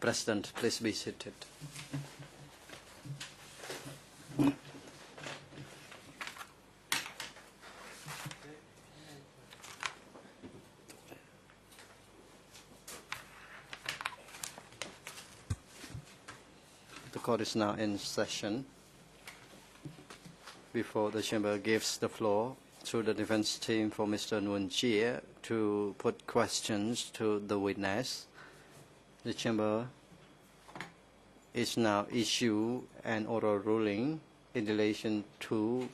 President, please be seated. The court is now in session. Before the chamber gives the floor to the defense team for Mr. Nguyen Chia to put questions to the witness, the chamber is now issue an oral ruling in relation to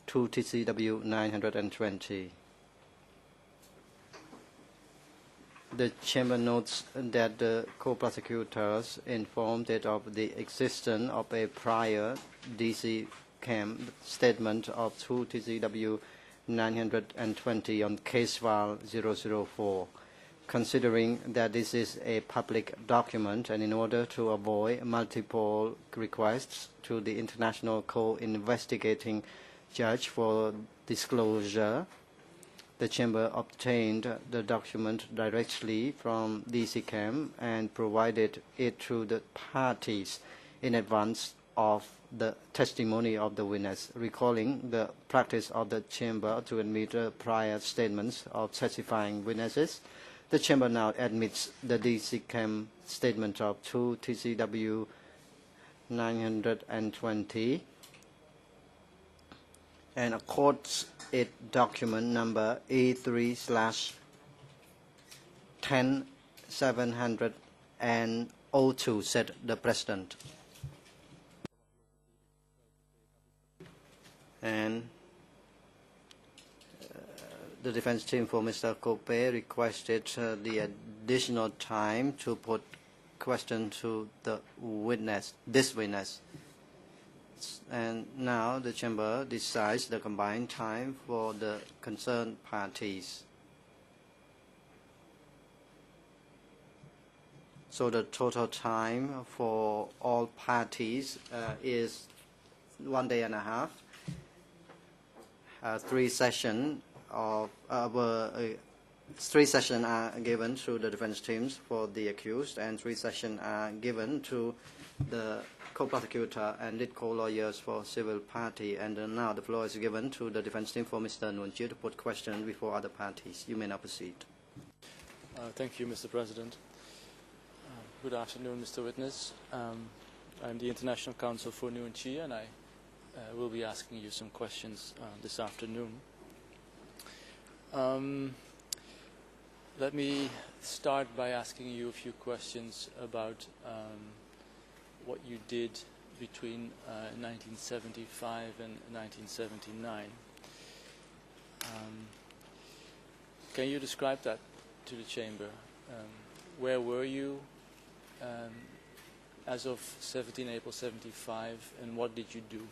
2 TCW 920. The chamber notes that the co-prosecutors informed it of the existence of a prior DC Cam statement of 2 TCW 920 on case file 004. Considering that this is a public document and in order to avoid multiple requests to the International Co-Investigating Judge for disclosure, the chamber obtained the document directly from DCCAM and provided it to the parties in advance of the testimony of the witness, recalling the practice of the chamber to admit prior statements of testifying witnesses. The chamber now admits the DCCAM statement of 2 TCW 920 and accords it document number A3/10702, said the President. And the defense team for Mr. Kope requested the additional time to put question to the witness, this witness. And now the chamber decides the combined time for the concerned parties. So the total time for all parties is 1 day and a half. 3 sessions are given to the defense teams for the accused, and 3 sessions are given to the co-prosecutor and lead co-lawyers for civil party. And now the floor is given to the defense team for Mr. Nguyen Chia to put questions before other parties. You may now proceed. Thank you, Mr. President. Good afternoon, Mr. Witness. I'm the International Counsel for Nguyen Chia, and I will be asking you some questions this afternoon. Let me start by asking you a few questions about what you did between 1975 and 1979. Can you describe that to the chamber? Where were you as of 17 April 75, and what did you do?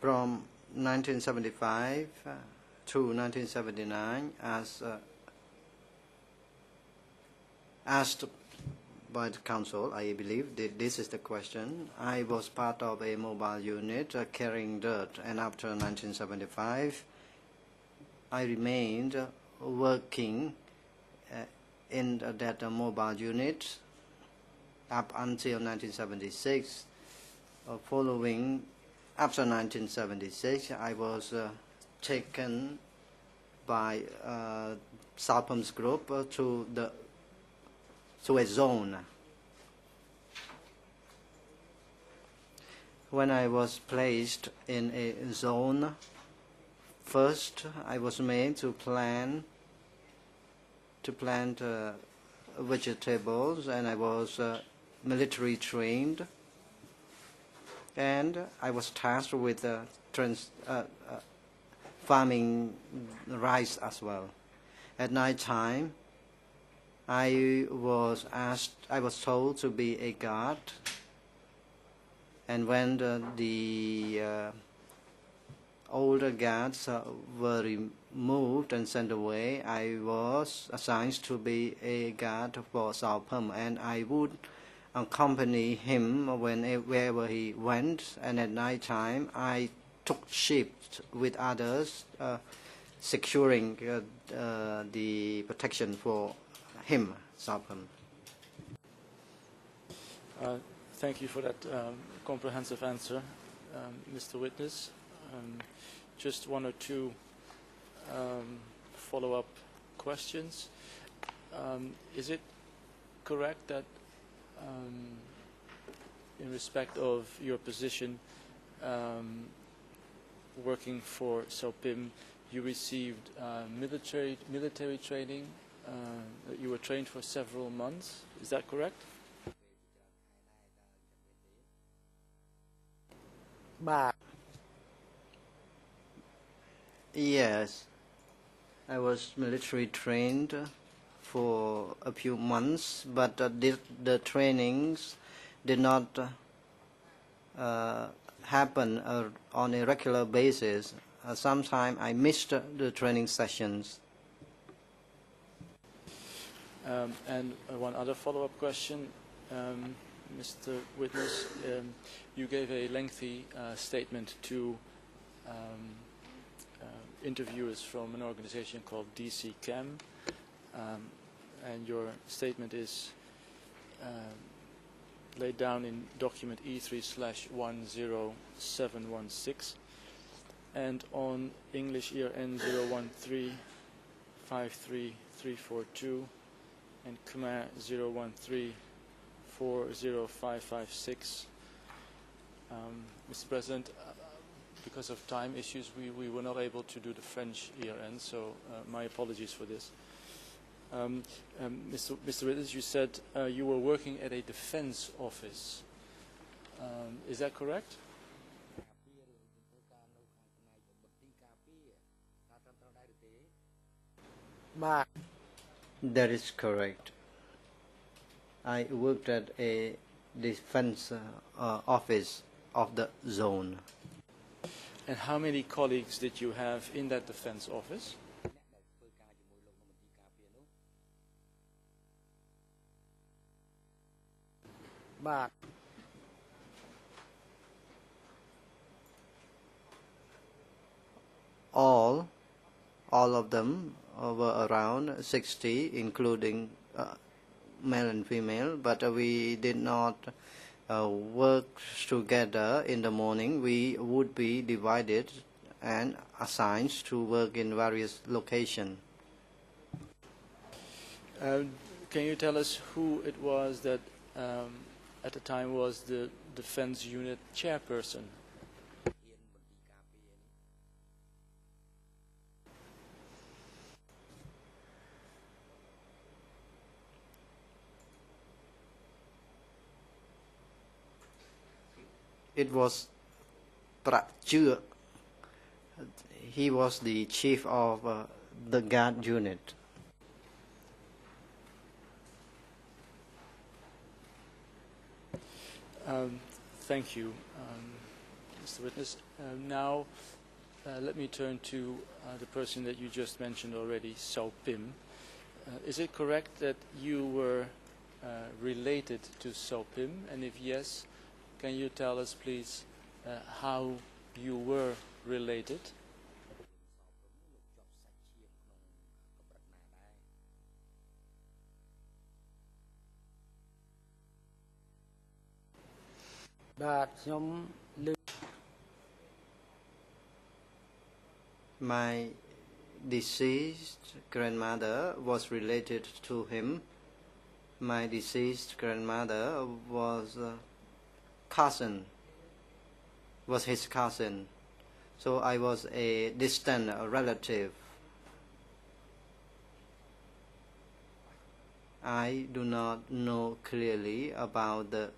From 1975 to 1979, as asked by the council, I believe this is the question. I was part of a mobile unit carrying dirt, and after 1975, I remained working in that mobile unit up until 1976. Following After 1976, I was taken by Salpam's group to a zone. When I was placed in a zone, first I was made to plant vegetables, and I was military trained. And I was tasked with farming rice as well. At night time, I was told to be a guard, and when the older guards were removed and sent away, I was assigned to be a guard for Sao Pum, and I would accompany him wherever he went, and at night time I took shift with others, securing the protection for him, Sao Pum. Thank you for that comprehensive answer, Mr. Witness. Just one or two follow-up questions. Is it correct that in respect of your position working for Sao Pim, you received military training, that you were trained for several months? Is that correct? Yes, I was military trained for a few months, but the trainings did not happen on a regular basis. Sometimes I missed the training sessions. And one other follow-up question, Mr. Witness. You gave a lengthy statement to interviewers from an organization called DC Cam, and your statement is laid down in document E3/10716, and on English ERN 013-53342 and Khmer 013-40556. Mr. President, because of time issues, we were not able to do the French ERN, so my apologies for this. Mr. Witness, you said you were working at a defense office. Is that correct? That is correct. I worked at a defense office of the zone. And how many colleagues did you have in that defense office? All of them were around 60, including male and female, but we did not work together in the morning. We would be divided and assigned to work in various locations. Can you tell us who it was that at the time was the defense unit chairperson? It was Prachur. He was the chief of the guard unit. Thank you, Mr. Witness. Now, let me turn to the person that you just mentioned already, Sao Pim. Is it correct that you were related to Sao Pim? And if yes, can you tell us, please, how you were related? My deceased grandmother was related to him. My deceased grandmother was his cousin. So I was a distant relative. I do not know clearly about the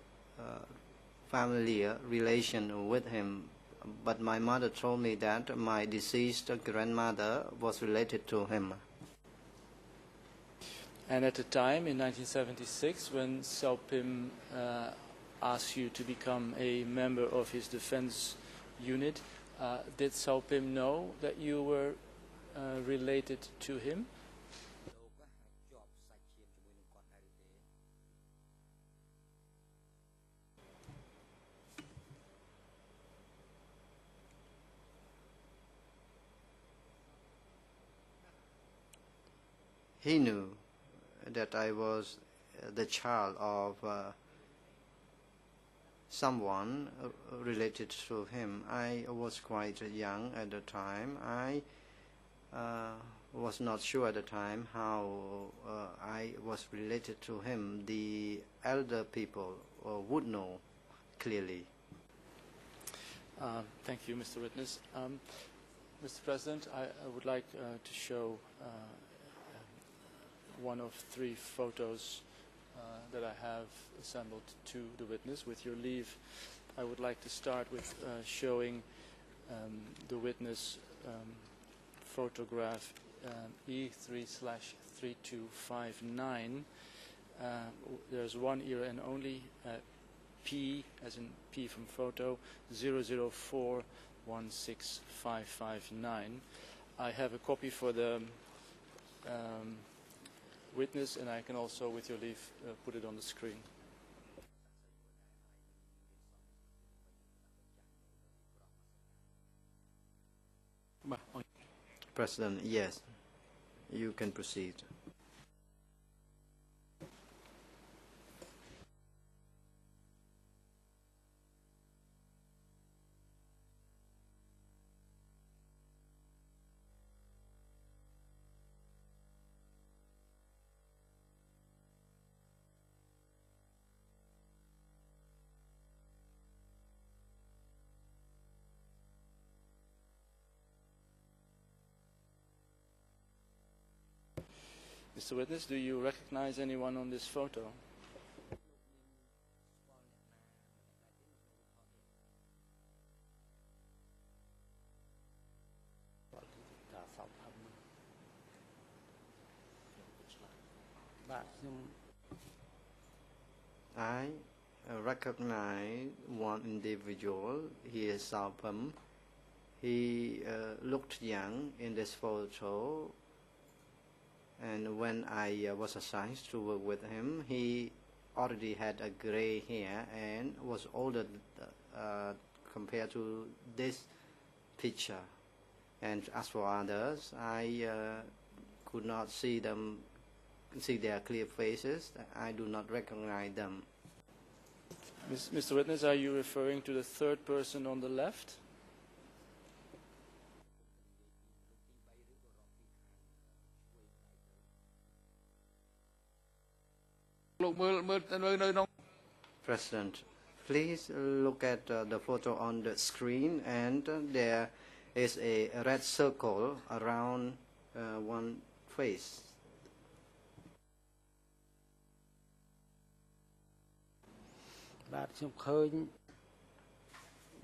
family relation with him, but my mother told me that my deceased grandmother was related to him. And at the time, in 1976, when Sao Pim asked you to become a member of his defense unit, did Sao Pim know that you were related to him? He knew that I was the child of someone related to him. I was quite young at the time. I was not sure at the time how I was related to him. The elder people would know clearly. Thank you, Mr. Witness. Mr. President, I would like to show one of 3 photos that I have assembled to the witness. With your leave, I would like to start with showing the witness photograph E3/3259. There's one ear and only P, as in P from photo, 004-16559. I have a copy for the witness, and I can also, with your leave, put it on the screen. President, yes, you can proceed. Mr. Witness, do you recognize anyone on this photo? I recognize one individual. He is Sao Pim. He looked young in this photo, and when I was assigned to work with him, he already had a gray hair and was older compared to this picture. And as for others, I could not see their clear faces. I do not recognize them. Mr. Witness, are you referring to the 3rd person on the left? President, please look at the photo on the screen, and there is a red circle around one face.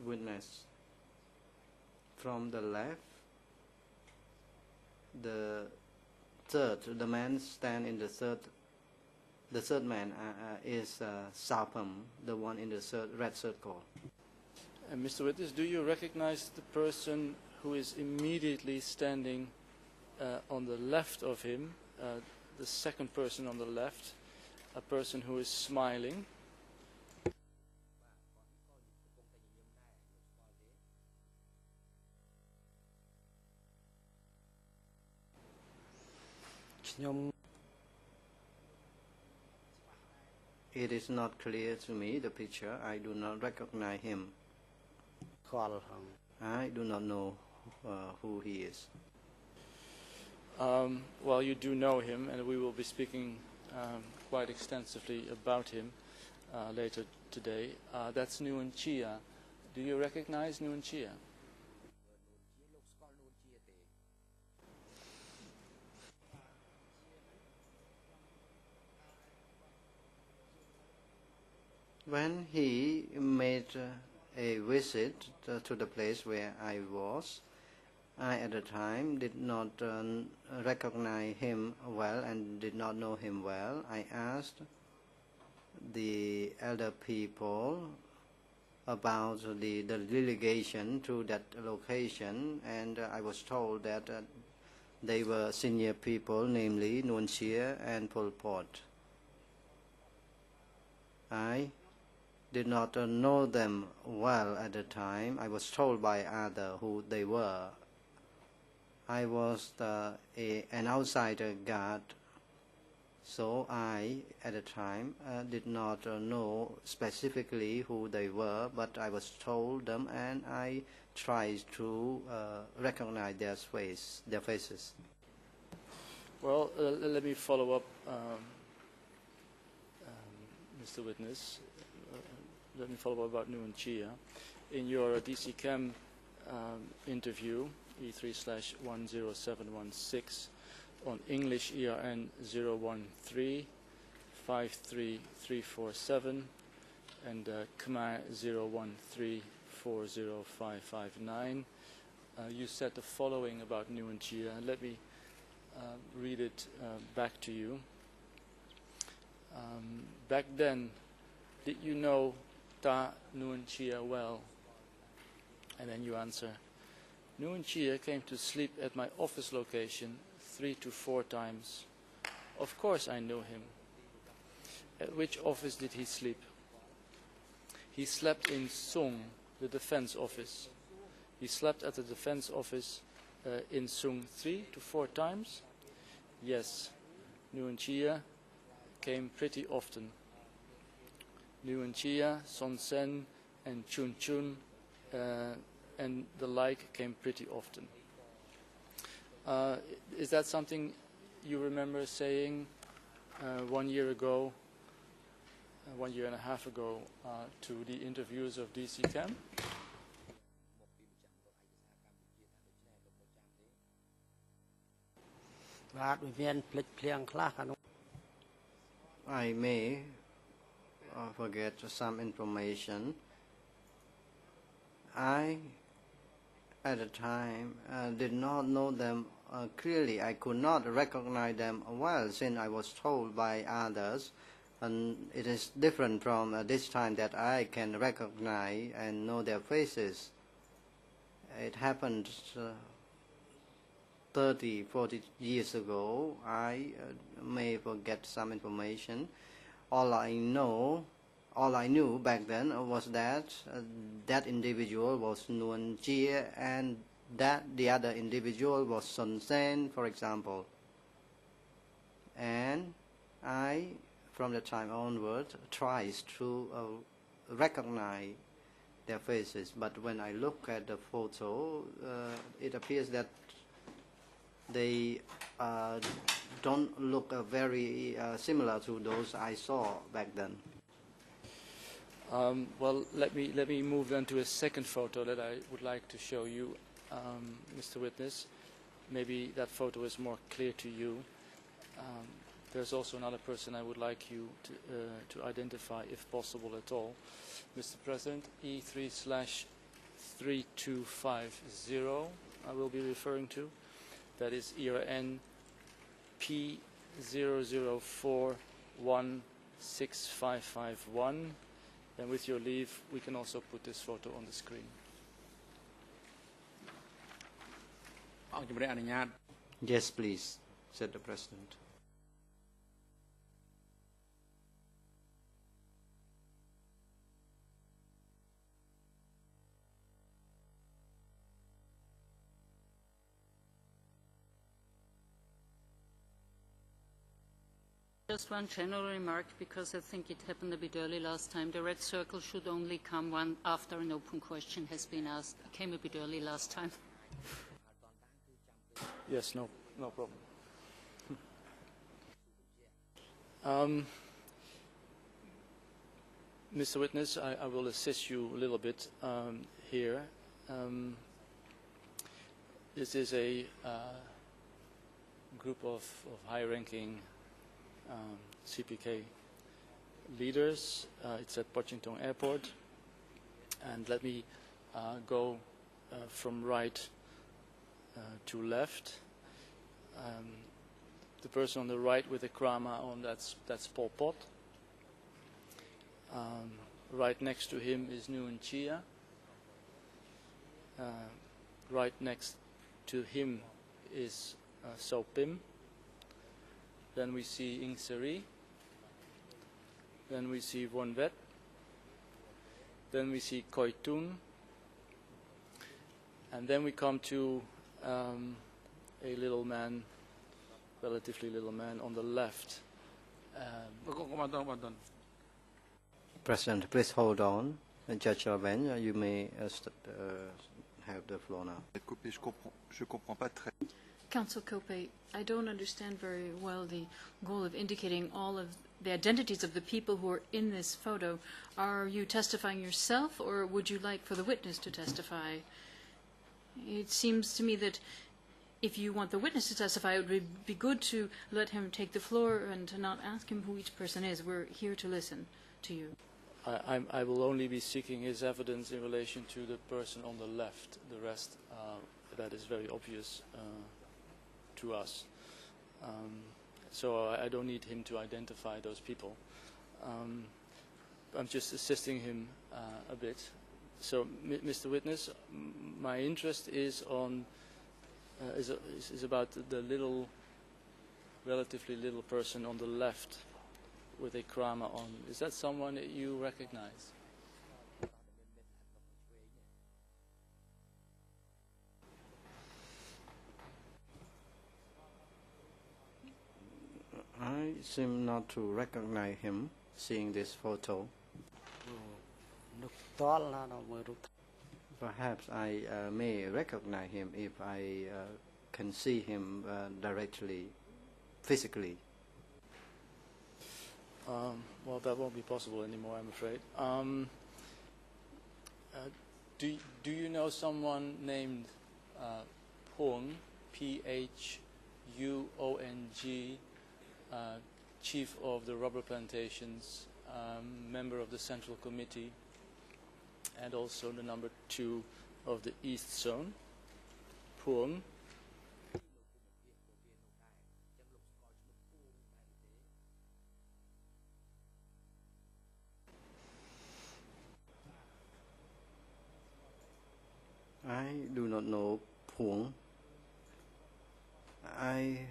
Witness, from the left, the man stand in the third man is Sao Pim, the one in the red circle. And Mr. Witness, do you recognize the person who is immediately standing on the left of him, the 2nd person on the left, a person who is smiling? It is not clear to me, the picture. I do not recognize him. I do not know who he is. Well, you do know him, and we will be speaking quite extensively about him later today. That's Nguyen Chia. Do you recognize Nguyen Chia? When he made a visit to the place where I was, I, at the time, did not recognize him well and did not know him well. I asked the elder people about the delegation to that location, and I was told that they were senior people, namely Nuon Chea and Pol Pot. I did not know them well at the time. I was told by others who they were. I was an outsider guard, so I, at the time, did not know specifically who they were, but I was told them, and I tried to recognize their faces. Well, let me follow up, Mr. Witness. Let me follow up about Nuon Chea. In your DC Chem interview, E3/10716, on English ERN 013-53347 and Khmer 013-40559, you said the following about Nuon Chea, and let me read it back to you. Back then, did you know Ta Nuon Chea well? And then you answer, Nuon Chea came to sleep at my office location 3 to 4 times. Of course I knew him. At which office did he sleep? He slept in Sung, the defense office. He slept at the defense office in Sung 3 to 4 times? Yes, Nuon Chea came pretty often. Nuon Chea, Son Sen, and Chun Chun and the like came pretty often. Is that something you remember saying 1 year ago, 1 year and a half ago, to the interviewers of DC Chem? I may forget some information. I, at the time, did not know them clearly. I could not recognize them well since I was told by others. And it is different from this time that I can recognize and know their faces. It happened 30, 40 years ago. I may forget some information. All I knew back then was that that individual was Nuon Chea and that the other individual was Son Sen, for example. And I, from the time onward, tries to recognize their faces. But when I look at the photo, it appears that they don't look very similar to those I saw back then. Well, let me move then to a second photo that I would like to show you, Mr. Witness. Maybe that photo is more clear to you. There's also another person I would like you to identify, if possible at all. Mr. President, E3/3250 I will be referring to. That is ERN P00416551. And with your leave, we can also put this photo on the screen. Yes, please, said the President. Just one general remark, because I think it happened a bit early last time. The red circle should only come one after an open question has been asked. It came a bit early last time. Yes, no problem. Mr. Witness, I will assist you a little bit here. This is a group of high-ranking CPK leaders. It's at Pochington Airport. And let me go from right to left. The person on the right with the krama on, that's Pol Pot. Right next to him is Nguyen Chia. Right next to him is So Pim. Then we see Ing Seri. Then we see Von Vet. Then we see Koi Toon. And then we come to a little man, relatively little man on the left. President, please hold on. Judge Alban, you may have the floor now. Je comprends pas très. Council Kope, I don't understand very well the goal of indicating all of the identities of the people who are in this photo. Are you testifying yourself, or would you like for the witness to testify? It seems to me that if you want the witness to testify, it would be good to let him take the floor and to not ask him who each person is. We're here to listen to you. I will only be seeking his evidence in relation to the person on the left. The rest, that is very obvious to us. So I don't need him to identify those people. I'm just assisting him a bit. So, Mr. Witness, my interest is on is about the little, relatively little person on the left with a krama on. Is that someone that you recognize? I seem not to recognize him seeing this photo. Perhaps I may recognize him if I can see him directly, physically. Well, that won't be possible anymore, I'm afraid. Do you know someone named Phung, P-H-U-O-N-G, chief of the rubber plantations, member of the Central Committee, and also the number 2 of the East Zone? Phung. I do not know Phung. I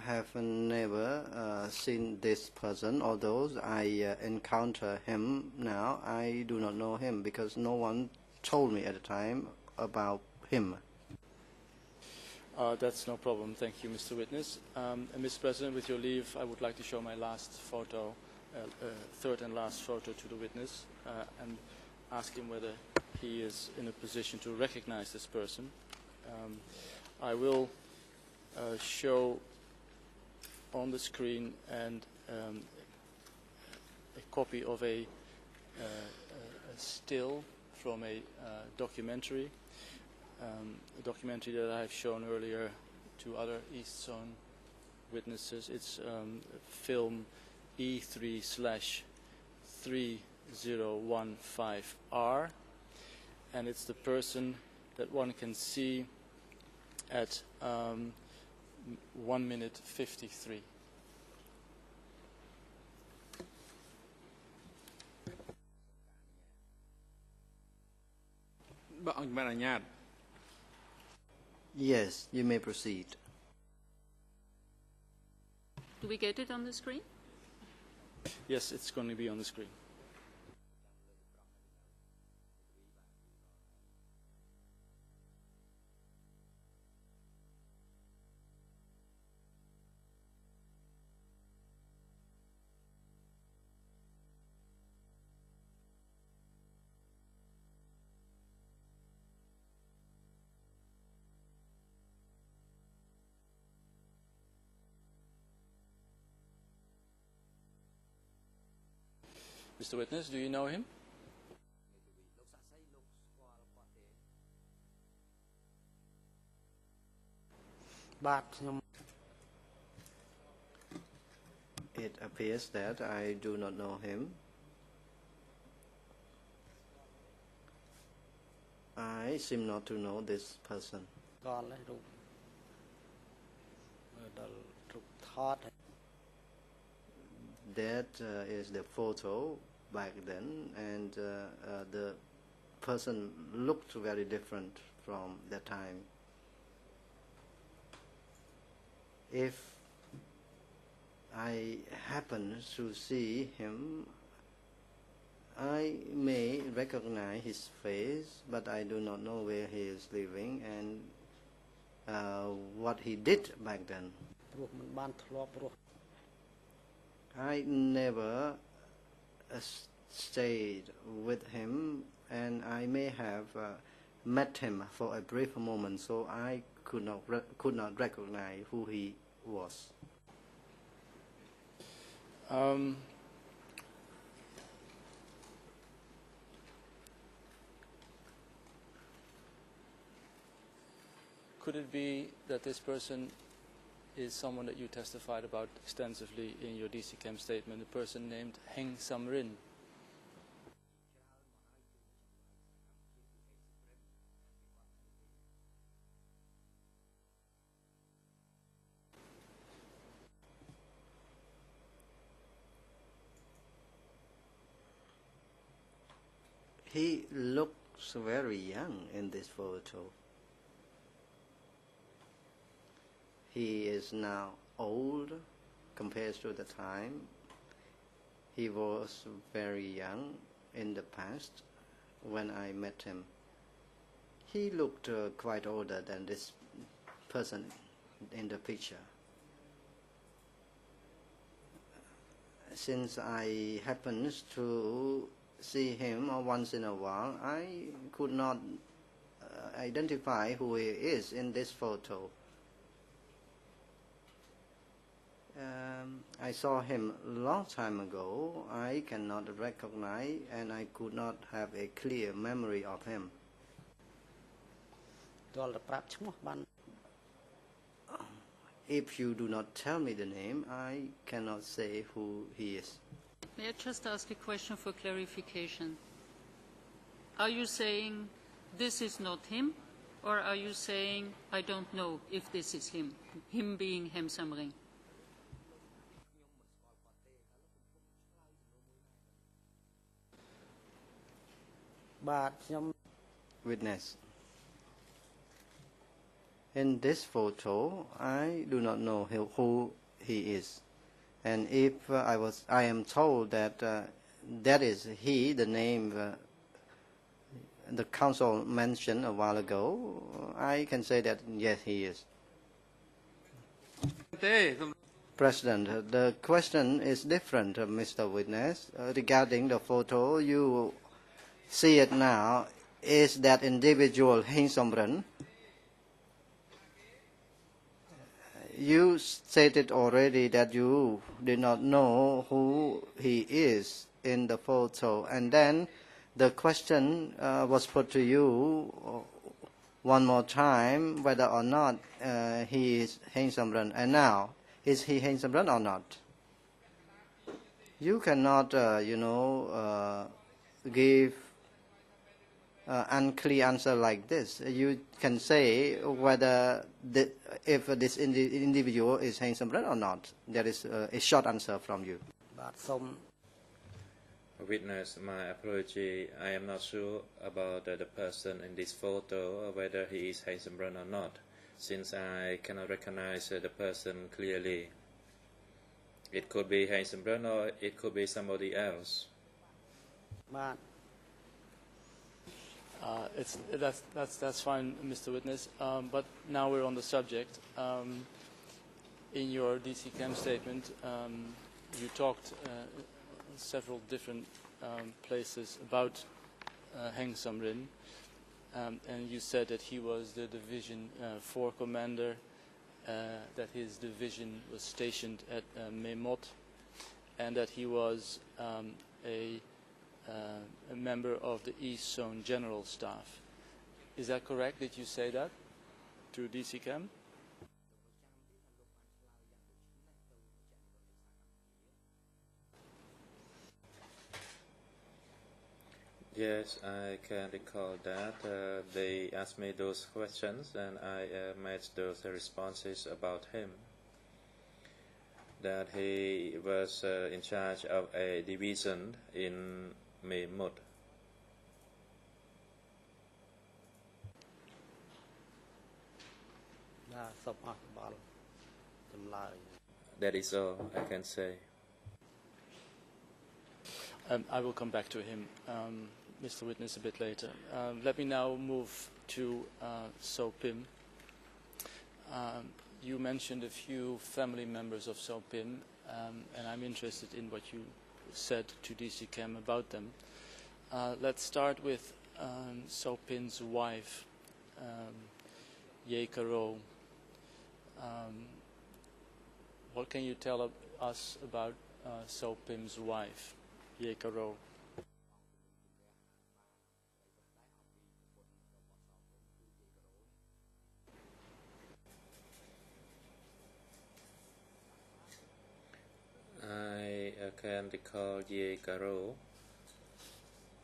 have never seen this person, although I encounter him now. I do not know him because no one told me at the time about him. That's no problem. Thank you, Mr. Witness. And Mr. President, with your leave, I would like to show my last photo, third and last photo to the witness, and ask him whether he is in a position to recognize this person. I will show on the screen and a copy of a still from a documentary that I've shown earlier to other East Zone witnesses. It's film E3/3015R, and it's the person that one can see at 1 minute 53. Yes, you may proceed. Do we get it on the screen? Yes, it's going to be on the screen. Mr. Witness, do you know him? It appears that I do not know him. I seem not to know this person. That is the photo back then, and the person looked very different from that time. If I happen to see him, I may recognize his face, but I do not know where he is living and what he did back then. I never stayed with him, and I may have met him for a brief moment, so I could not recognize who he was. Could it be that this person is someone that you testified about extensively in your DC Camp statement, a person named Heng Samrin? He looks very young in this photo. He is now old compared to the time. He was very young in the past when I met him. He looked quite older than this person in the picture. Since I happened to see him once in a while, I could not identify who he is in this photo. I saw him a long time ago. I cannot recognize, and I could not have a clear memory of him. If you do not tell me the name, I cannot say who he is. May I just ask a question for clarification? Are you saying this is not him, or are you saying I don't know if this is him being Heng Samrin? Witness. In this photo, I do not know who he is, and if I am told that that is he, the name the council mentioned a while ago, I can say that yes, he is. President, the question is different, Mr. Witness. Regarding the photo, you see it now. Is that individual Heng Samrin? You stated already that you did not know who he is in the photo, and then the question was put to you one more time whether or not he is Heng Samrin. And now, is he Heng Samrin or not? You cannot, give unclear answer like this. You can say whether if this individual is Heng Samrin or not. There is a short answer from you. Witness, my apology. I am not sure about the person in this photo, whether he is Heng Samrin or not, since I cannot recognize the person clearly. It could be Heng Samrin or it could be somebody else. That's fine, Mr. Witness. But now we're on the subject. In your DC Camp statement, you talked several different places about Heng Samrin, and you said that he was the Division 4 commander, that his division was stationed at Memot, and that he was a member of the East Zone General Staff. Is that correct? Did you say that to DC Camp? Yes, I can recall that. They asked me those questions and I made those responses about him. That he was in charge of a division in Mê Mốt. That is all I can say. I will come back to him, Mr. Witness, a bit later. Let me now move to So Pim. You mentioned a few family members of So Pim, and I'm interested in what you said to DC Cam about them. Let's start with So Pim's wife, Ye Karo. What can you tell us about So Pim's wife, Ye Karo? I can recall Ye Karo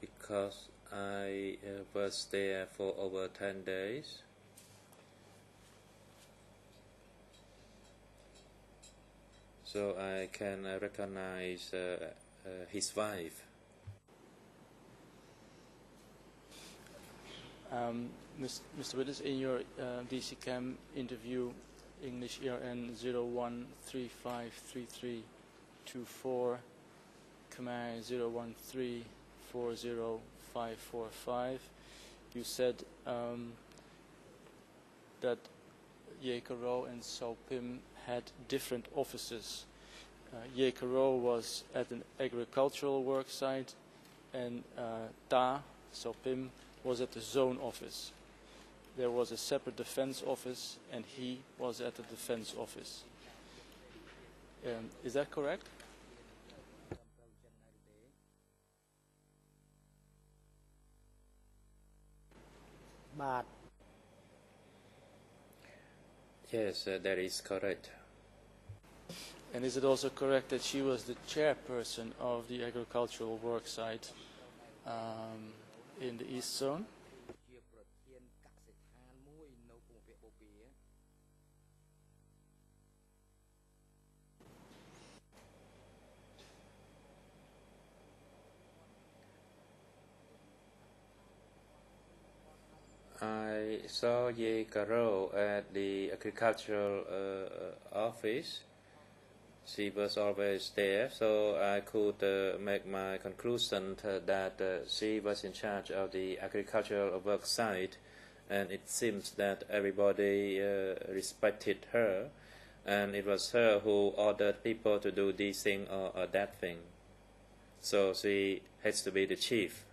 because I was there for over 10 days. So I can recognize his wife. Mr. Witness, in your DC Cam interview, English ERN 01353324, Khmer 01340545, you said that Ye Karo and So Pim had different offices. Ye Karo was at an agricultural work site, and Ta, So Pim, was at the zone office. There was a separate defense office, and he was at the defense office. Is that correct? Yes, that is correct. And is it also correct that she was the chairperson of the agricultural work site in the East Zone? I saw Ye Karo at the agricultural office. She was always there, so I could make my conclusion that she was in charge of the agricultural work site, and it seems that everybody respected her, and it was her who ordered people to do this thing or that thing. So she has to be the chief.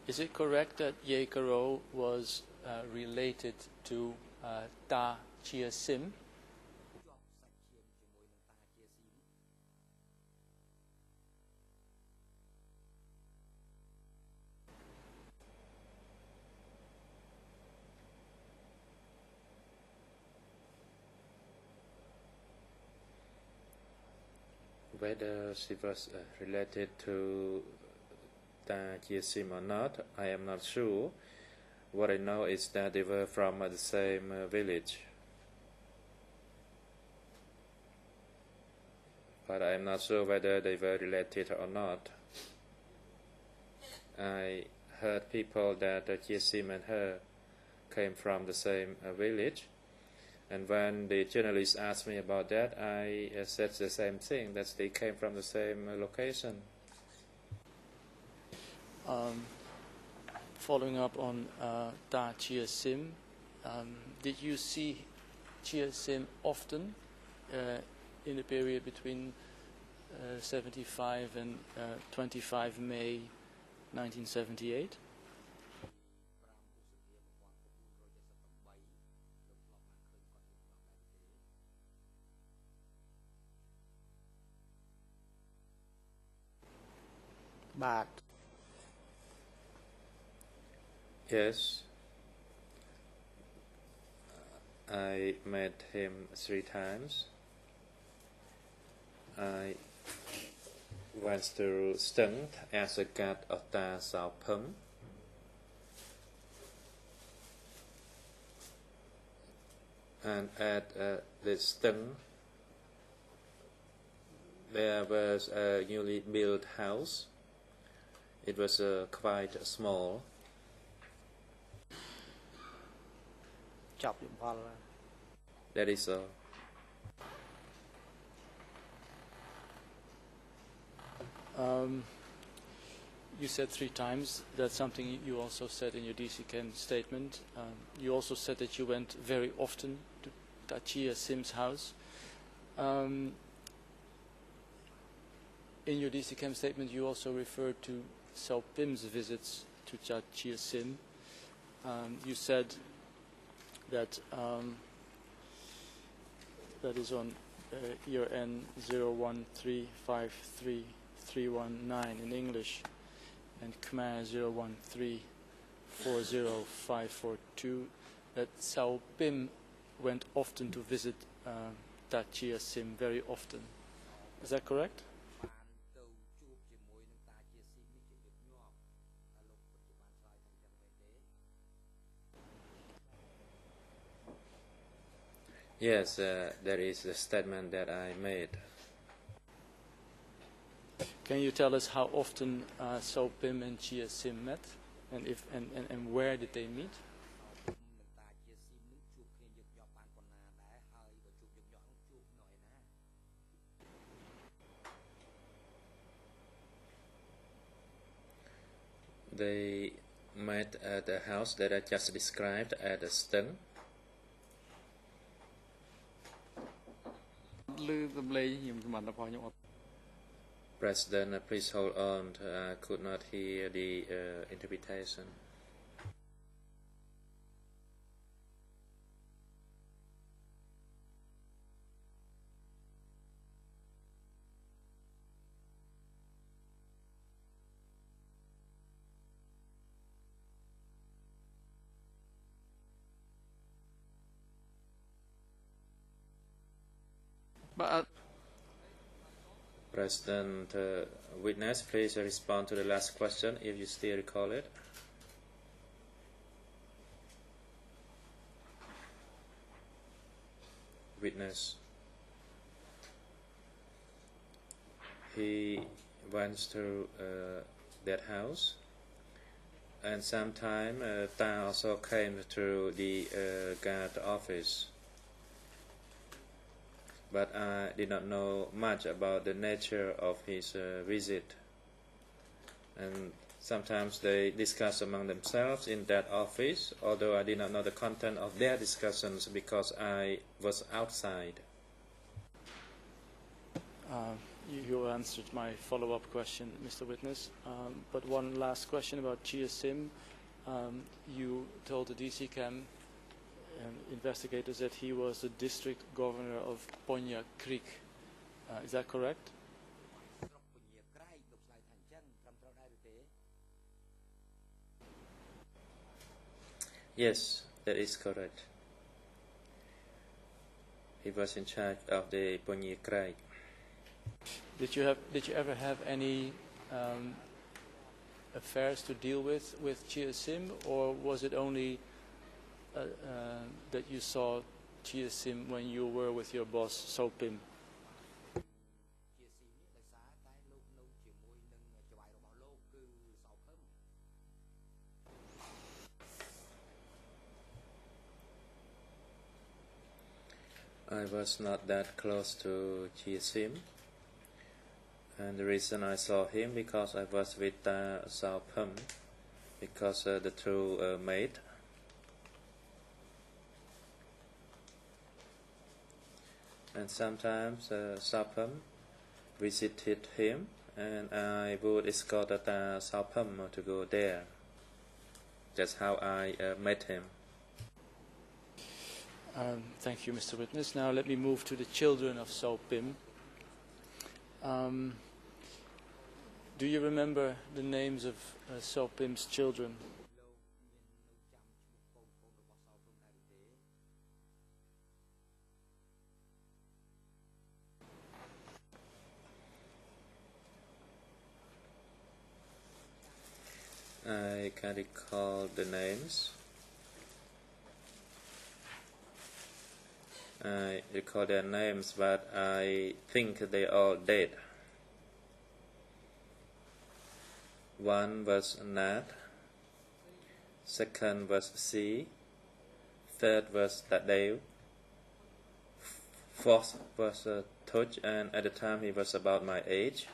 Is it correct that Ye Karo was related to Ta Chia Sim? Whether she was related to Ta Chia Sim or not, I am not sure. What I know is that they were from the same village. But I am not sure whether they were related or not. I heard people that Chia Sim and her came from the same village. And when the journalist asked me about that, I said the same thing, that they came from the same location. Following up on Ta Chia Sim, did you see Chia Sim often in the period between 75 and 25 May 1978? Yes, I met him 3 times. I wants to stand as a guard of Ta Sao Phum. And at the stand, there was a newly built house. It was quite small. That is all. You said 3 times. That's something you also said in your DCCAM statement. You also said that you went very often to Tachia Sim's house. In your DCCAM statement, you also referred to Sao Pim's visits to Tachia Sim. You said that that is on year N 013533319 in English, and Khmer 013405542, that Sao Pim went often to visit Tachia Sim, very often. Is that correct? Yes, that is the statement that I made. Can you tell us how often Sao Pim and Chia Sim met, and if and where did they meet? They met at the house that I just described at the Ston. President, please hold on. I could not hear the interpretation. President, witness, please respond to the last question if you still recall it. Witness. He went to that house, and sometime Ta also came to the guard office. But I did not know much about the nature of his visit. And sometimes they discuss among themselves in that office, although I did not know the content of their discussions because I was outside. You answered my follow-up question, Mr. Witness. But one last question about Chia Sim. You told the DCCAM investigators that he was the district governor of Ponya Creek. Is that correct? Yes, that is correct. He was in charge of the Ponya Creek. Did you ever have any affairs to deal with Chia Sim, or was it only that you saw Chia Sim when you were with your boss, Sao Pim? I was not that close to Chia Sim, and the reason I saw him because I was with Sao Pim, because the two mate. And sometimes Sao Pim visited him, and I would escort Sao Pim to go there. That's how I met him. Thank you, Mr. Witness. Now let me move to the children of Sao Pim. Do you remember the names of Sao Pim's children? I can't recall the names. I recall their names, but I think they all dead. One was Nat, second was C, third was Tadeu, fourth was Toch, and at the time he was about my age.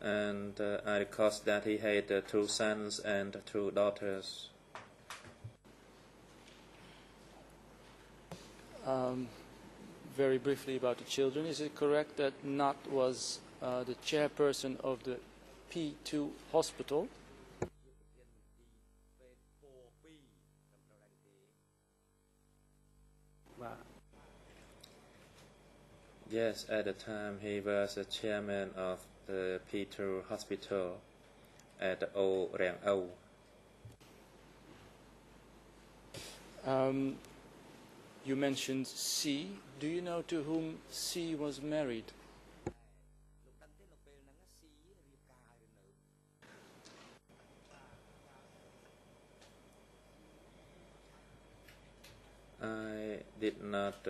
And I recall that he had 2 sons and 2 daughters. Very briefly about the children, is it correct that Nat was the chairperson of the P2 hospital? Yes, at the time he was the chairman of the P2 hospital at O Rang O. You mentioned C. Do you know to whom C was married? I did not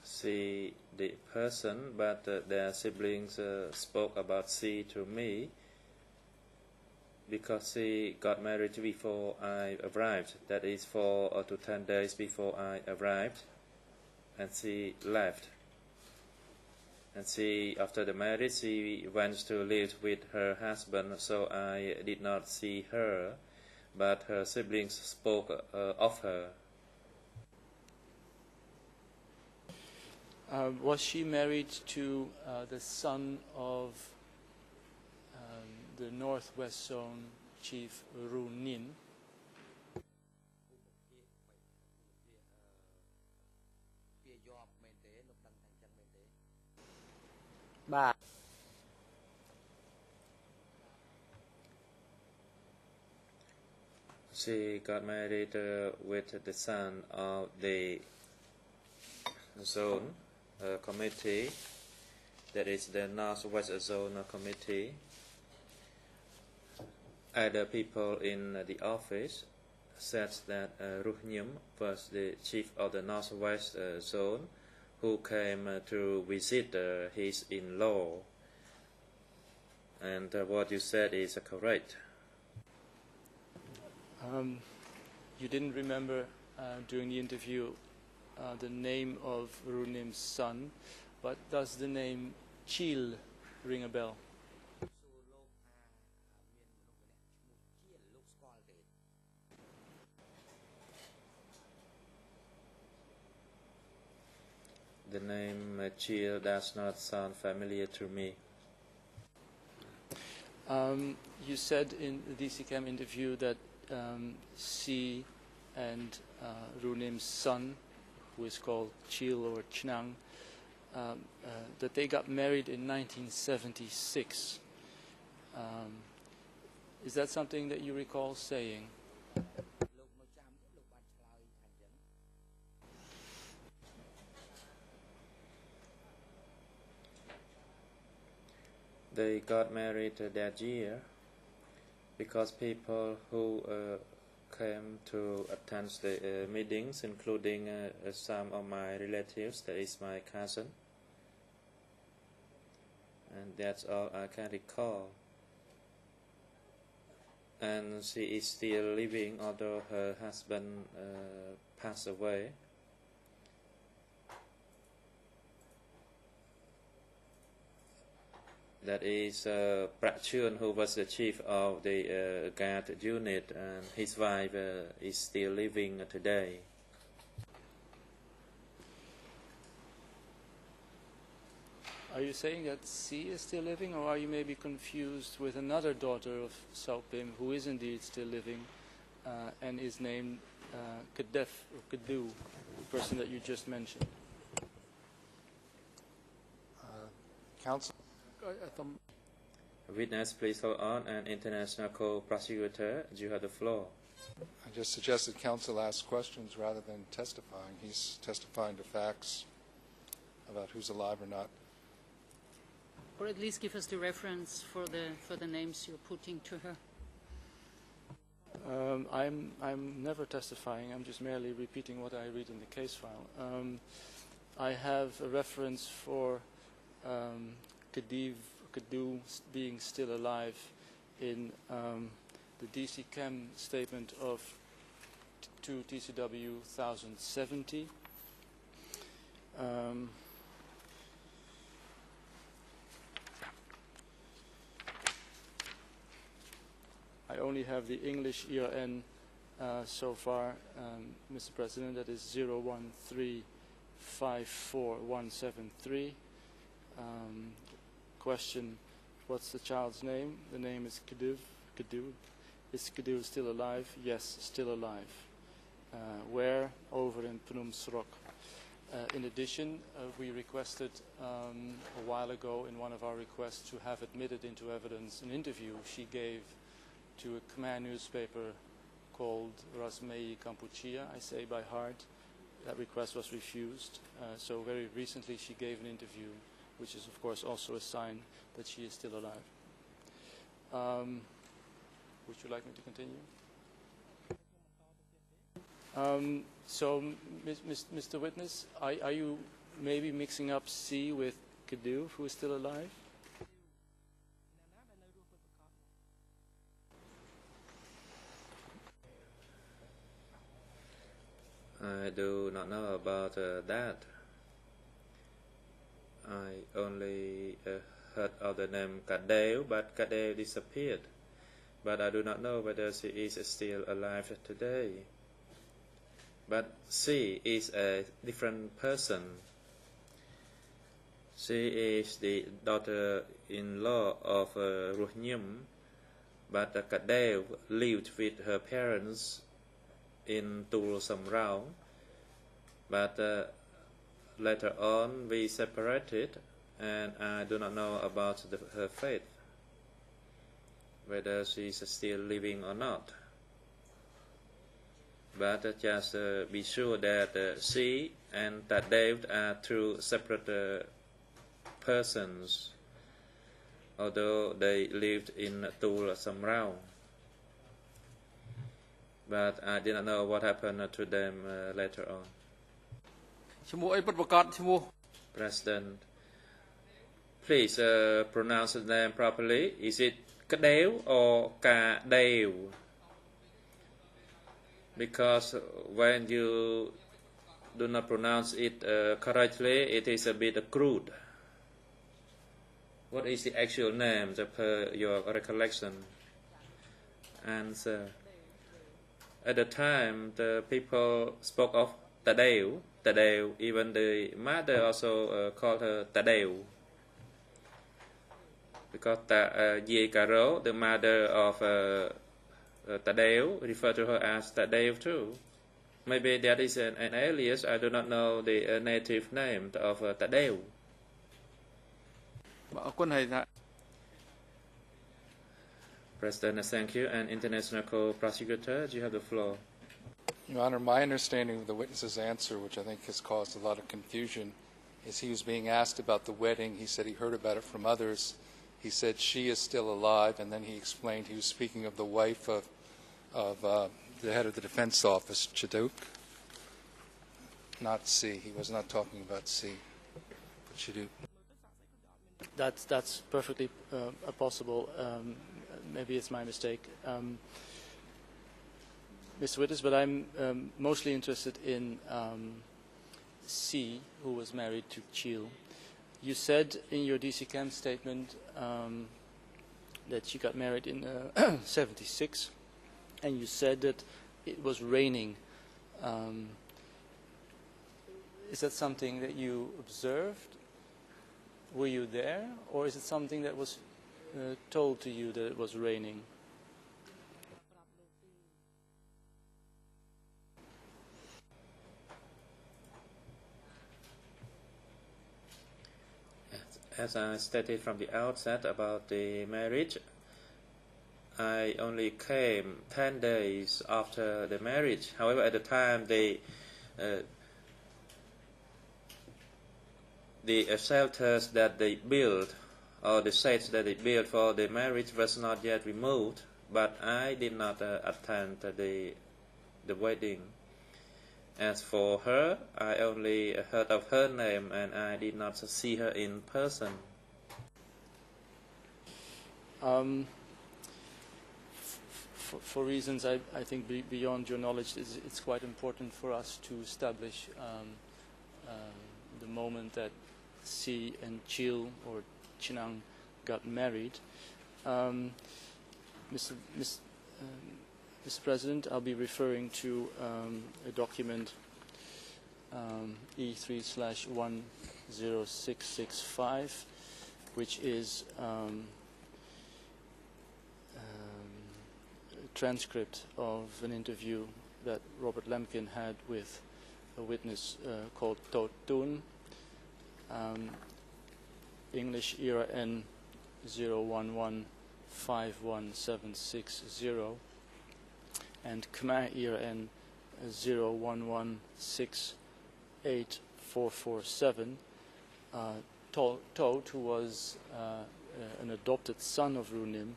see the person, but their siblings spoke about C to me because she got married before I arrived. That is 4 to 10 days before I arrived, and she left. And she, after the marriage, she went to live with her husband, so I did not see her, but her siblings spoke of her. Was she married to the son of the Northwest Zone Chief Ru Nin? She got married with the son of the zone committee, that is the Northwest Zone Committee. Other people in the office said that Ru Nhum was the chief of the Northwest Zone who came to visit his in-law. And what you said is correct. You didn't remember during the interview the name of Ru Nim's son, but does the name Chil ring a bell? The name Chil does not sound familiar to me. You said in the DCCAM interview that C and Ru Nim's son, who is called Chil or Chnang, that they got married in 1976. Is that something that you recall saying? They got married that year because people who came to attend the meetings, including some of my relatives, that is my cousin, and that's all I can recall. And she is still living, although her husband passed away. That is Prak Chun, who was the chief of the guard unit, and his wife is still living today. Are you saying that C is still living, or are you maybe confused with another daughter of Sao Pim who is indeed still living and is named Kadef or Kadu, the person that you just mentioned? Counsel? Witness, please hold on, and International Co-Prosecutor, you have the floor. I just suggested counsel ask questions rather than testifying. He's testifying to facts about who's alive or not. or at least give us the reference for the names you're putting to her. I'm never testifying. I'm just merely repeating what I read in the case file. I have a reference for Kadu being still alive in the DC Chem statement of 2 TCW 1070. I only have the English ERN so far, Mr. President, that is 013544173. Question, what's the child's name? The name is Kadu. Is Kadu still alive? Yes, still alive. Where? Over in Phnom Srok. In addition, we requested a while ago in one of our requests to have admitted into evidence an interview she gave to a Khmer newspaper called Rasmei Kampuchea, I say by heart. That request was refused. So very recently she gave an interview, which is of course also a sign that she is still alive. Would you like me to continue? So, Mr. Witness, are you maybe mixing up C with Kadu, who is still alive? I do not know about that. I only heard of the name Kadeu, but Kadeu disappeared. But I do not know whether she is still alive today. But she is a different person. She is the daughter-in-law of Ruhnyum, but Kadeu lived with her parents in Tul Samrao, but later on we separated, and I do not know about her fate, whether she is still living or not. But just be sure that she and Tadeu are two separate persons, although they lived in Tul Samrao. But I did not know what happened to them later on. President, please pronounce the name properly. Is it Kadeu or Kadeu? Because when you do not pronounce it correctly, it is a bit crude. What is the actual name, per your recollection? Answer. At the time, the people spoke of Tadeu, even the mother also called her Tadeu. Because Ye Karo, the mother of Tadeu, referred to her as Tadeu too. Maybe that is an alias. I do not know the native name of Tadeu. President, thank you. And International Co-Prosecutor, you have the floor. Your Honor, my understanding of the witness's answer, which I think has caused a lot of confusion, is he was being asked about the wedding. He said he heard about it from others. He said she is still alive, and then he explained he was speaking of the wife of the head of the defense office, Chaduk, not C. He was not talking about C, but Chaduk. That's perfectly possible. Maybe it's my mistake, Mr. Witness, but I'm mostly interested in C, who was married to Chil. You said in your DC Chem statement that she got married in 76, and you said that it was raining. Is that something that you observed? Were you there, or is it something that was told to you that it was raining? As I stated from the outset about the marriage, I only came 10 days after the marriage. However, at the time, the shelters that they built or the stage that they built for the marriage was not yet removed, but I did not attend the wedding. As for her, I only heard of her name and I did not see her in person. For reasons I think beyond your knowledge, it's quite important for us to establish the moment that Si and Chil or Chinang got married. Mr. President, I'll be referring to a document E3/10665, which is a transcript of an interview that Robert Lemkin had with a witness called To Tun, English era N 0115170, and Khmer era N 011684447. Toad, who was an adopted son of Runim,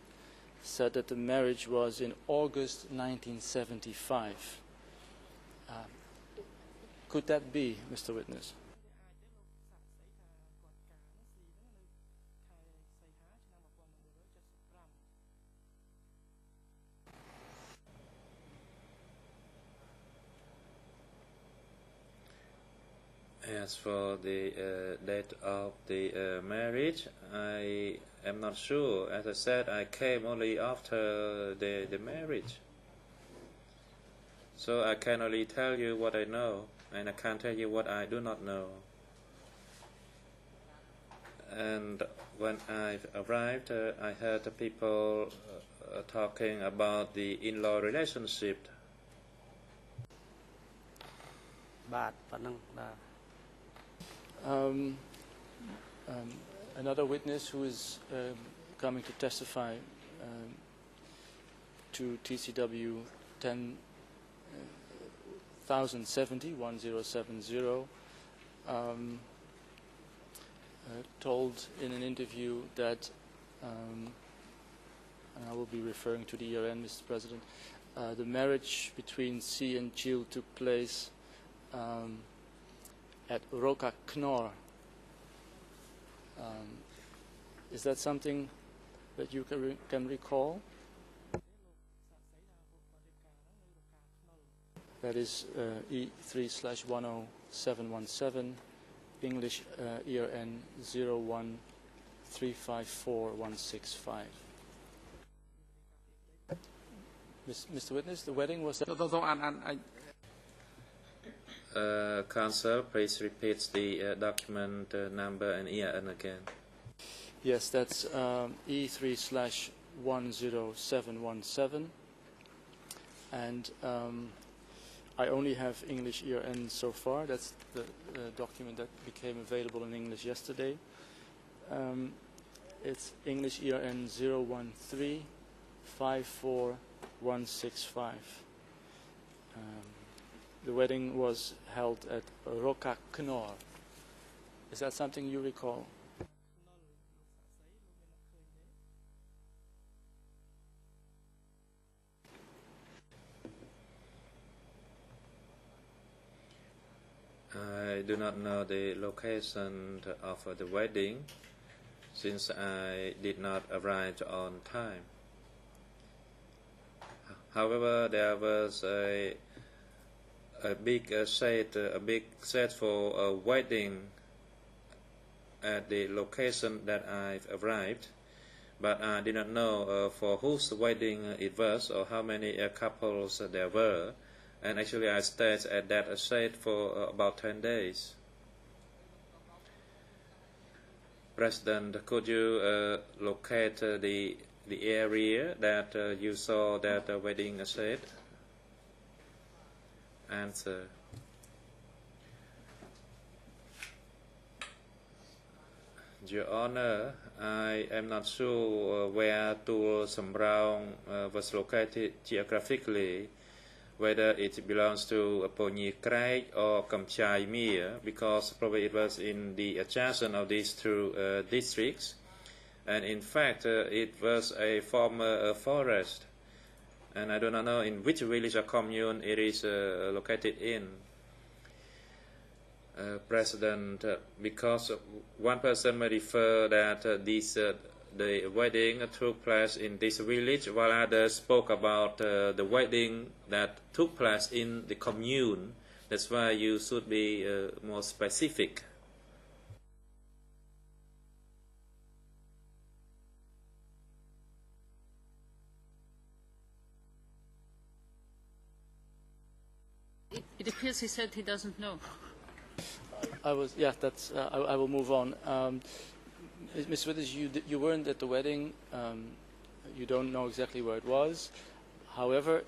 said that the marriage was in August 1975. Could that be, Mr. Witness? As for the date of the marriage, I am not sure. As I said, I came only after the marriage. So I can only tell you what I know, and I can't tell you what I do not know. And when I arrived, I heard the people talking about the in-law relationship. Another witness who is coming to testify to TCW 1070 told in an interview that, and I will be referring to the ERN, Mr. President, the marriage between Si and Chil took place at Roka Knorr. Is that something that you can recall? That is E3/10717, English ERN 013546165. Mr. Witness, the wedding was... Counsel, please repeat the document number and ERN again. Yes, that's E3/10717, and I only have English ERN so far. That's the document that became available in English yesterday. It's English ERN 013546165. The wedding was held at Roka Knorr. Is that something you recall? I do not know the location of the wedding since I did not arrive on time. However, there was a big set for a wedding at the location that I've arrived, but I did not know for whose wedding it was or how many couples there were. And actually I stayed at that estate for about 10 days. President, could you locate the area that you saw that wedding estate? Answer. Your Honor, I am not sure where Tul Samraung was located geographically, whether it belongs to Ponyi Krek or Kamchai Mir, because probably it was in the adjacent of these two districts. And in fact, it was a former forest. And I do not know in which village or commune it is located in. President, because one person may refer that the wedding took place in this village, while others spoke about the wedding that took place in the commune. That's why you should be more specific. It appears he said he doesn't know. I will move on. Ms. Withers, you weren't at the wedding. You don't know exactly where it was. However,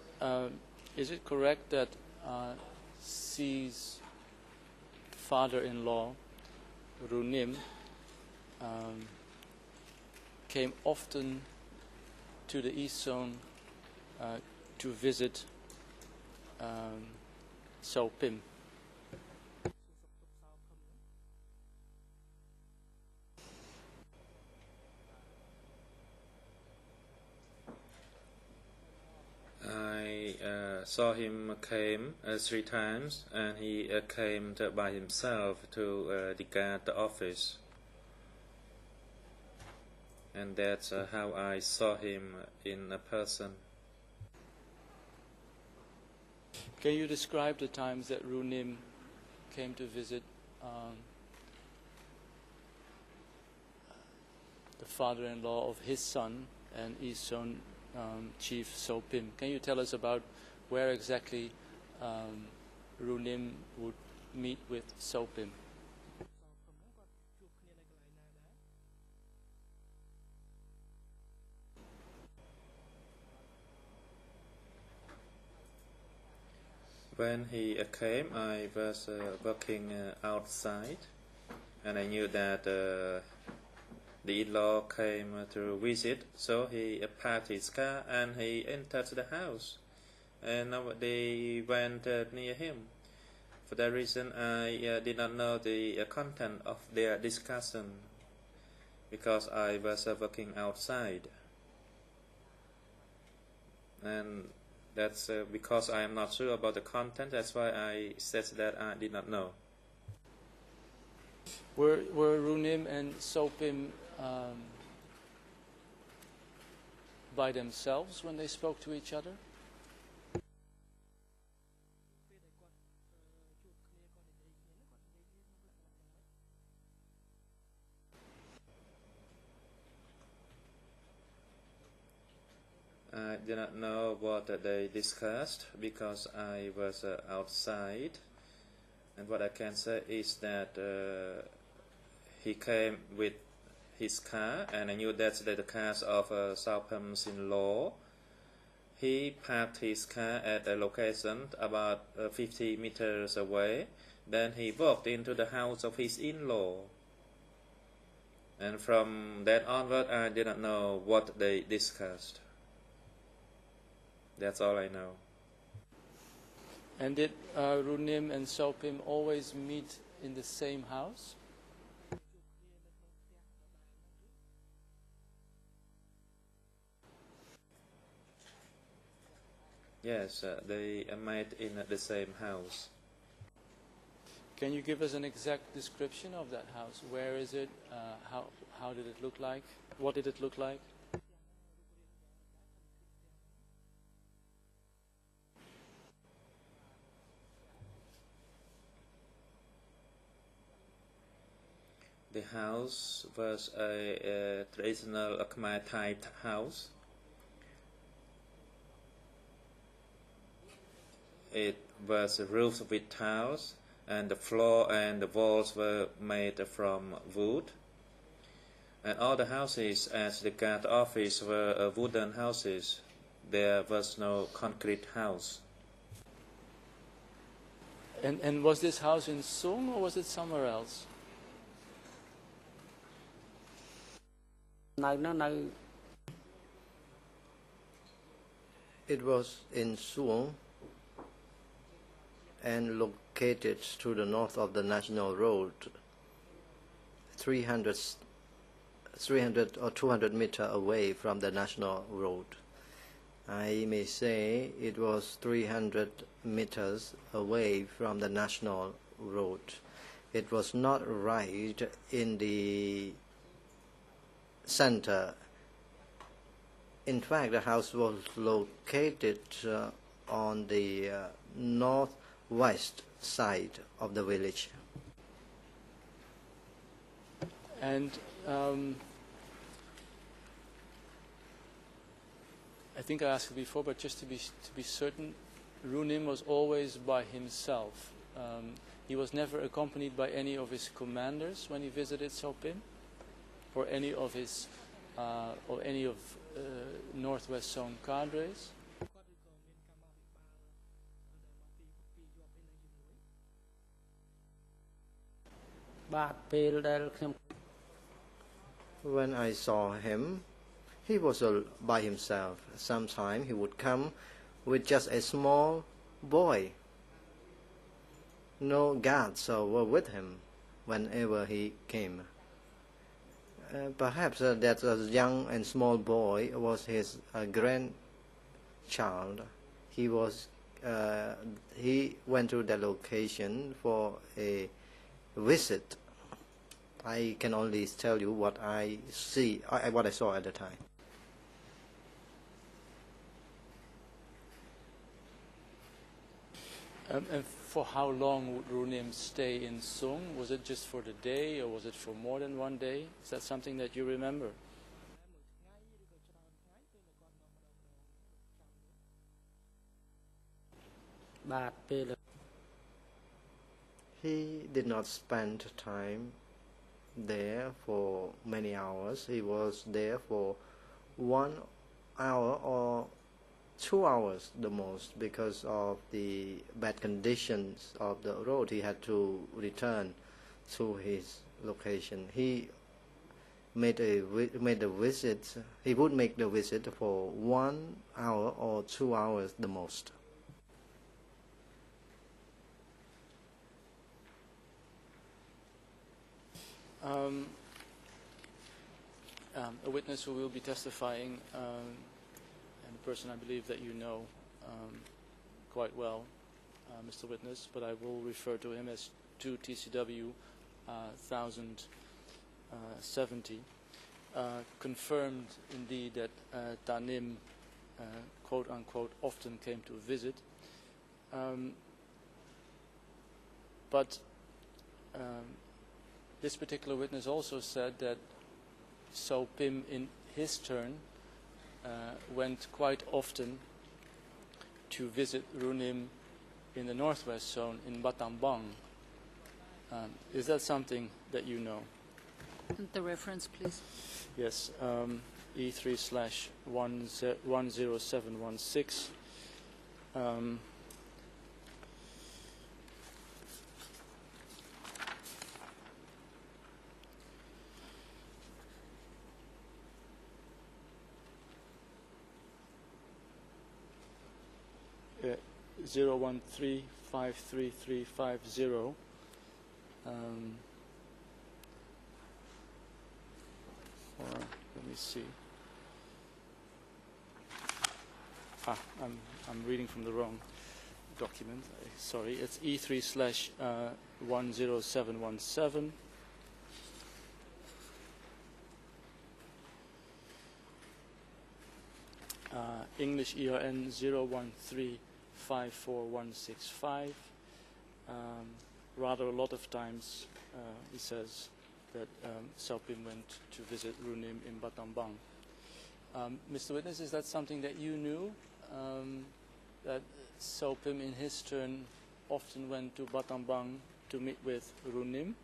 is it correct that C's father-in-law, Runim, came often to the East Zone to visit Sao Pim? I saw him came 3 times, and he came by himself to regard the office, and that's how I saw him in a person. Can you describe the times that Runim came to visit the father-in-law of his son and East Zone Chief Sao Pim? Can you tell us about where exactly Runim would meet with Sao Pim? When he came, I was working outside, and I knew that the in-law came to visit, so he parked his car and he entered the house, and nobody went near him. For that reason, I did not know the content of their discussion, because I was working outside, and that's because I am not sure about the content. That's why I said that I did not know. Were Runim and Sao Pim by themselves when they spoke to each other? I do not know what they discussed because I was outside, and what I can say is that he came with his car, and I knew that's the cars of Sao Pim's in-law. He parked his car at a location about 50 meters away. Then he walked into the house of his in-law, and from that onward I did not know what they discussed. That's all I know. And did Runim and Sao Pim always meet in the same house? Yes, they met in the same house. Can you give us an exact description of that house? Where is it? How did it look like? What did it look like? The house was a traditional Khmer type house. It was roofed with tiles, and the floor and the walls were made from wood. And all the houses at the guard office were wooden houses. There was no concrete house. And was this house in Sung or was it somewhere else? It was in Suwon and located to the north of the national road, 300 300 or 200 meters away from the national road. I may say it was 300 meters away from the national road. It was not right in the center. In fact, the house was located on the northwest side of the village. And I think I asked it before, but just to be certain, Runim was always by himself. He was never accompanied by any of his commanders when he visited Sopim, or any of his Northwest Zone cadres. When I saw him, he was by himself. Sometimes he would come with just a small boy. No guards were with him whenever he came. Perhaps that young and small boy was his grandchild. He went to the location for a visit. I can only tell you what I saw at the time. And for how long would Runim stay in Sung? Was it just for the day, or was it for more than one day? Is that something that you remember? He did not spend time there for many hours. He was there for 1 hour or 2 hours the most. Because of the bad conditions of the road, he had to return to his location. He made a visit. He would make the visit for 1 hour or 2 hours the most. A witness who will be testifying, and a person I believe that you know quite well, Mr. Witness, but I will refer to him as 2 TCW 1070, confirmed indeed that Tanim, quote unquote, often came to visit. But this particular witness also said that Sopim, in his turn, went quite often to visit Runim in the Northwest Zone in Battambang. Is that something that you know? The reference, please. Yes, E3/10716. Uh, 013-53350. Or let me see. I'm reading from the wrong document. Sorry, it's E3/10717. English ERN 013-54165. Rather a lot of times he says that Sopim went to visit Runim in Battambang. Mr. Witness, is that something that you knew? That Sopim in his turn often went to Battambang to meet with Runim?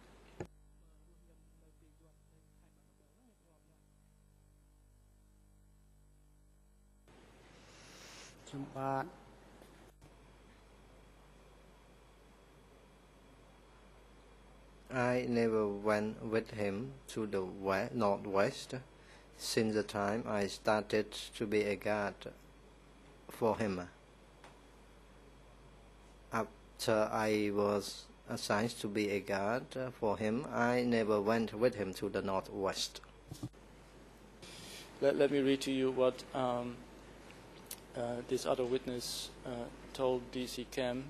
I never went with him to the northwest since the time I started to be a guard for him. After I was assigned to be a guard for him, I never went with him to the northwest. let me read to you what this other witness told DC Cam,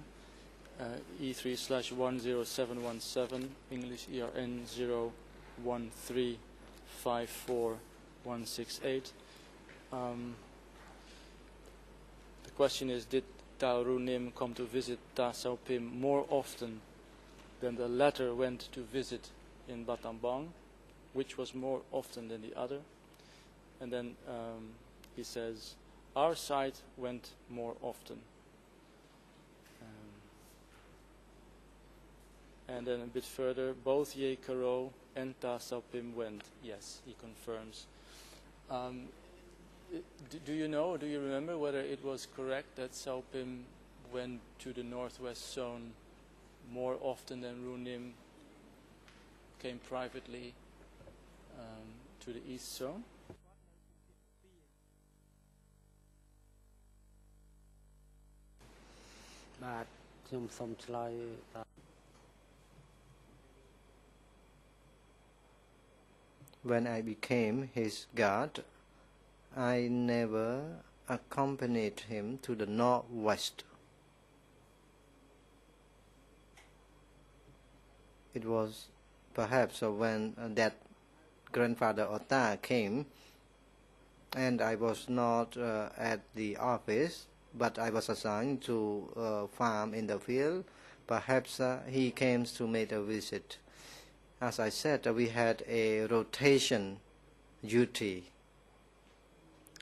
E3/10717, English ERN 013541168. The question is, did Tao Ru Nim come to visit Ta Sao Pim more often than the latter went to visit in Battambang? Which was more often than the other? And then he says, our side went more often. And then a bit further, both Ye Karo and Ta Sao Pim went. Yes, he confirms. Do you know, or do you remember whether it was correct that Sao Pim went to the northwest zone more often than Ru Nim came privately to the east zone? When I became his guard, I never accompanied him to the northwest. It was perhaps when that grandfather Ota came, and I was not at the office, but I was assigned to farm in the field. Perhaps he came to make a visit. As I said, we had a rotation duty.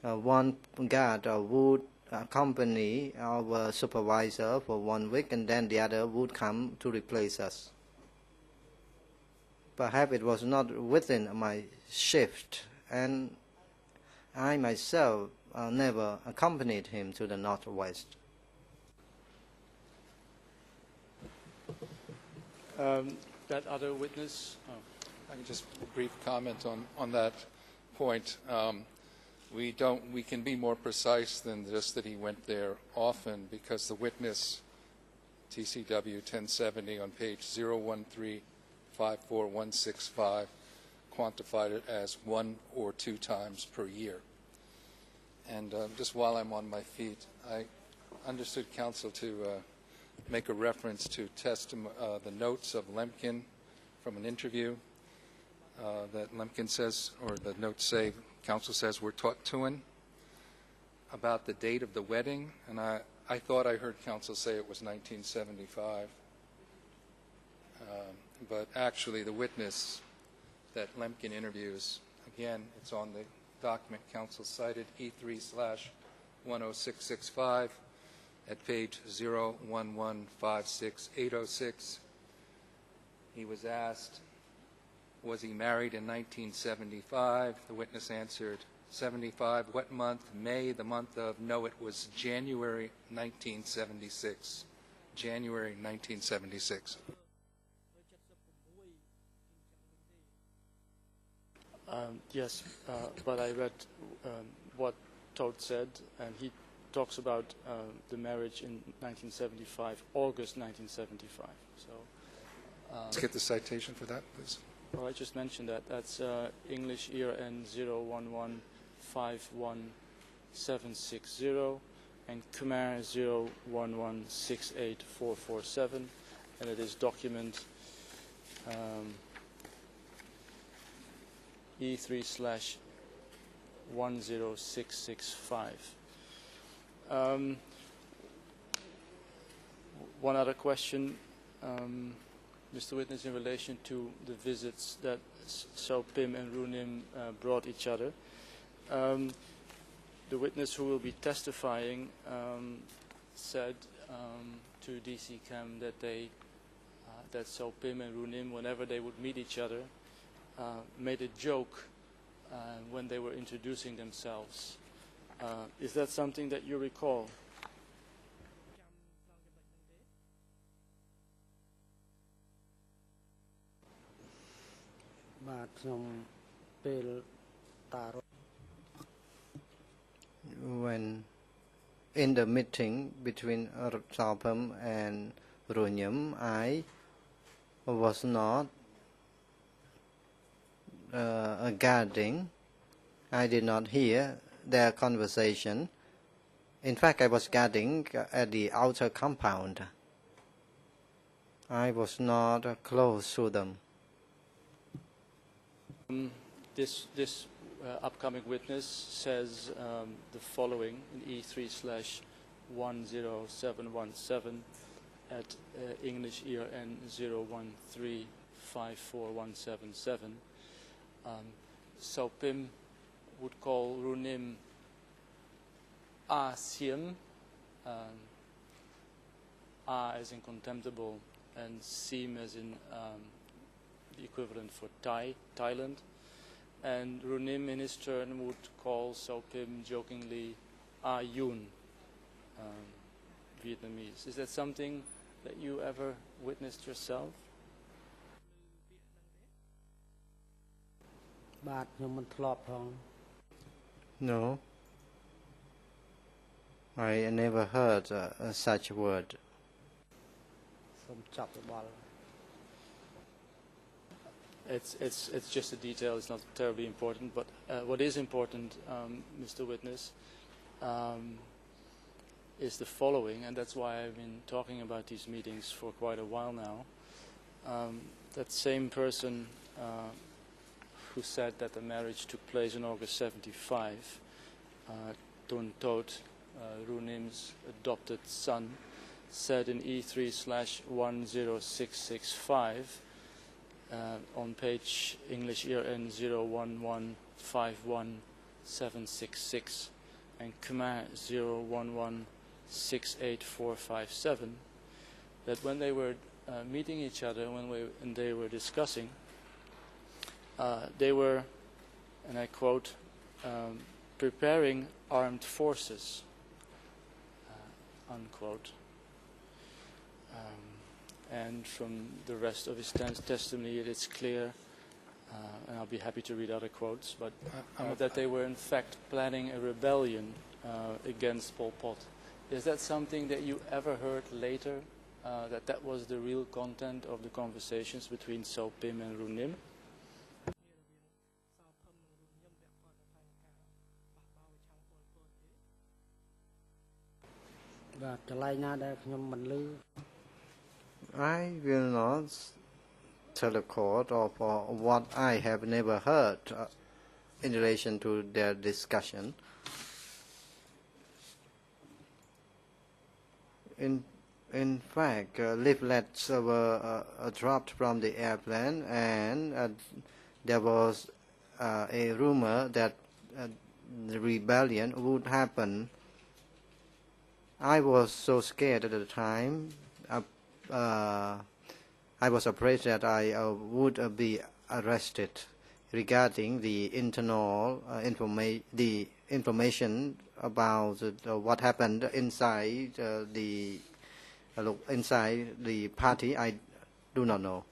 One guard would accompany our supervisor for 1 week, and then the other would come to replace us. Perhaps it was not within my shift, and I myself never accompanied him to the northwest. That other witness? I can just brief comment on that point. We can be more precise than just that he went there often, because the witness, TCW 1070 on page 013541165, quantified it as 1 or 2 times per year. And just while I'm on my feet, I understood counsel to make a reference to the notes of Lemkin from an interview that Lemkin says, or the notes say, counsel says, were taught to him about the date of the wedding, and I thought I heard counsel say it was 1975. But actually the witness that Lemkin interviews, again, it's on the document counsel cited, E3/10665 at page 01156-806. He was asked, was he married in 1975? The witness answered, 75. What month? May, the month of? No, it was January 1976. January 1976. Yes, but I read what Todd said, and he talks about the marriage in 1975, August 1975. So, let's get the citation for that, please. Well, I just mentioned that. That's English ERN 011517760 and Khmer 011684447, and it is document E3/10665. One other question, Mr. Witness, in relation to the visits that Sao Pim and Ru Nim brought each other. The witness who will be testifying said to DC Cam that that Sao Pim and Ru Nim, whenever they would meet each other, made a joke when they were introducing themselves. Is that something that you recall? When in the meeting between Sao Pim and Ru Nim, I was not guarding I did not hear their conversation. In fact, I was guarding at the outer compound. I was not close to them. This upcoming witness says the following in E3/10717 at English ERN 013544177. Saupim would call Runim A Siem, A as in contemptible, and Siem as in the equivalent for Thailand. And Runim in his turn would call Saupim jokingly A Yun, Vietnamese. Is that something that you ever witnessed yourself? No. I never heard such a word. It's just a detail. It's not terribly important. But what is important, Mr. Witness, is the following, and that's why I've been talking about these meetings for quite a while now. That same person who said that the marriage took place in August 75, Tun Tot, Runim's adopted son, said in E3/10665 on page English ERN 011517766 and Khmer 011684457 that when they were meeting each other, and they were discussing, they were, and I quote, preparing armed forces, unquote. And from the rest of his testimony, it's clear, and I'll be happy to read other quotes, but that they were in fact planning a rebellion against Pol Pot. Is that something that you ever heard later, that was the real content of the conversations between Saupim and Runim? I will not tell the court of what I have never heard in relation to their discussion. In fact, leaflets were dropped from the airplane, and there was a rumor that the rebellion would happen. I was so scared at the time. I was afraid that I would be arrested regarding the internal information about what happened inside the party. I do not know.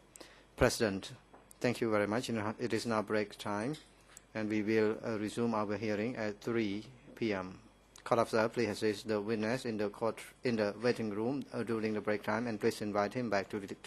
President, thank you very much. It is now break time, and we will resume our hearing at 3 p.m. Court officer, please assist the witness in the waiting room during the break time, and please invite him back to get